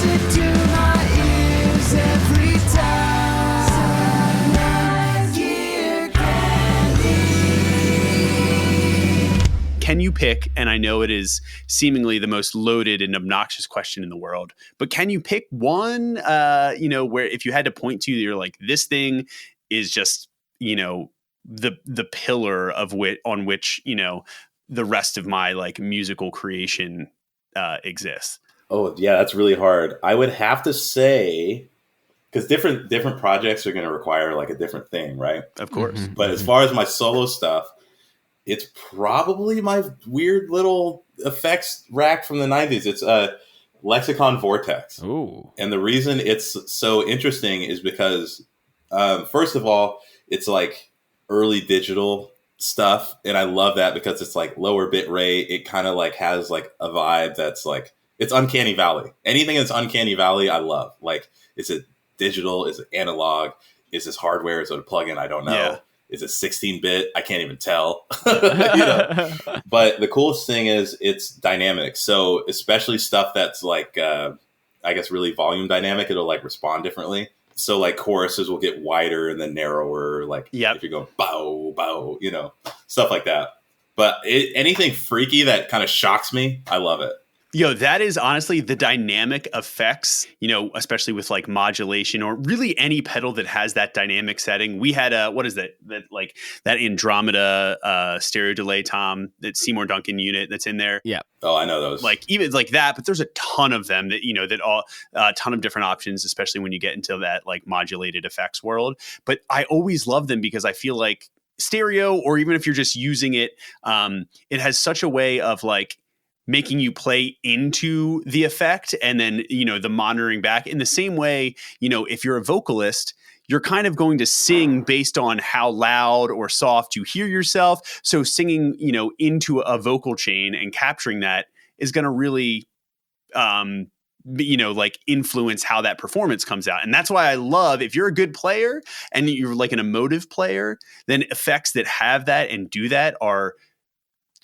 Music to my ears every time I hear candy. Can you pick, and I know it is seemingly the most loaded and obnoxious question in the world, but can you pick one, where if you had to point to, you're like, this thing is just, the pillar on which, the rest of my like musical creation exists? Oh yeah, that's really hard. I would have to say, because different projects are going to require like a different thing, right? Of course. Mm-hmm. But as far as my solo stuff, it's probably my weird little effects rack from the 90s. It's a Lexicon Vortex. Ooh. And the reason it's so interesting is because, first of all, it's like early digital stuff. And I love that because it's like lower bit rate. It kind of like has like a vibe that's like, it's Uncanny Valley. Anything that's Uncanny Valley, I love. Like, is it digital? Is it analog? Is this hardware? Is it a plugin? I don't know. Yeah. Is it 16-bit? I can't even tell. But the coolest thing is it's dynamic. So especially stuff that's like, I guess, really volume dynamic, it'll like respond differently. So like choruses will get wider and then narrower. Like if you go bow, bow, stuff like that. But anything freaky that kind of shocks me, I love it. Yo, that is honestly the dynamic effects, especially with like modulation or really any pedal that has that dynamic setting. We had what is that Andromeda stereo delay tom, that Seymour Duncan unit that's in there. Yeah. Oh, I know those. Like even like that, but there's a ton of them that, that all a ton of different options, especially when you get into that like modulated effects world. But I always love them because I feel like stereo, or even if you're just using it, it has such a way of like making you play into the effect and then, the monitoring back in the same way, if you're a vocalist, you're kind of going to sing based on how loud or soft you hear yourself. So singing, into a vocal chain and capturing that is going to really, like influence how that performance comes out. And that's why I love, if you're a good player and you're like an emotive player, then effects that have that and do that are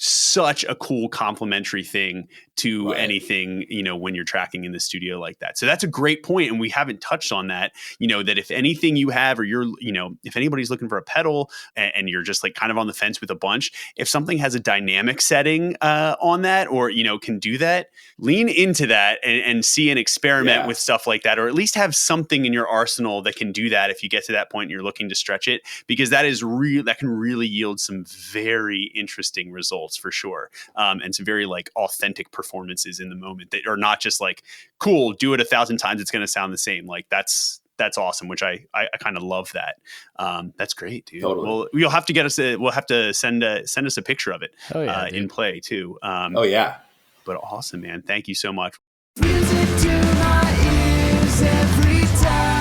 such a cool complementary thing to anything, when you're tracking in the studio like that. So that's a great point. And we haven't touched on that, that if anything you have, or you're, if anybody's looking for a pedal and you're just like kind of on the fence with a bunch, if something has a dynamic setting on that, or, can do that, lean into that and see and experiment with stuff like that, or at least have something in your arsenal that can do that if you get to that point and you're looking to stretch it, because that is that can really yield some very interesting results for sure. And some very like authentic performances in the moment that are not just like, cool, do it 1,000 times, it's going to sound the same. Like that's awesome, which I kind of love that. That's great, dude. Totally. Well, we'll have to send us a picture of it in play too. But awesome, man. Thank you so much. Music to my ears every time.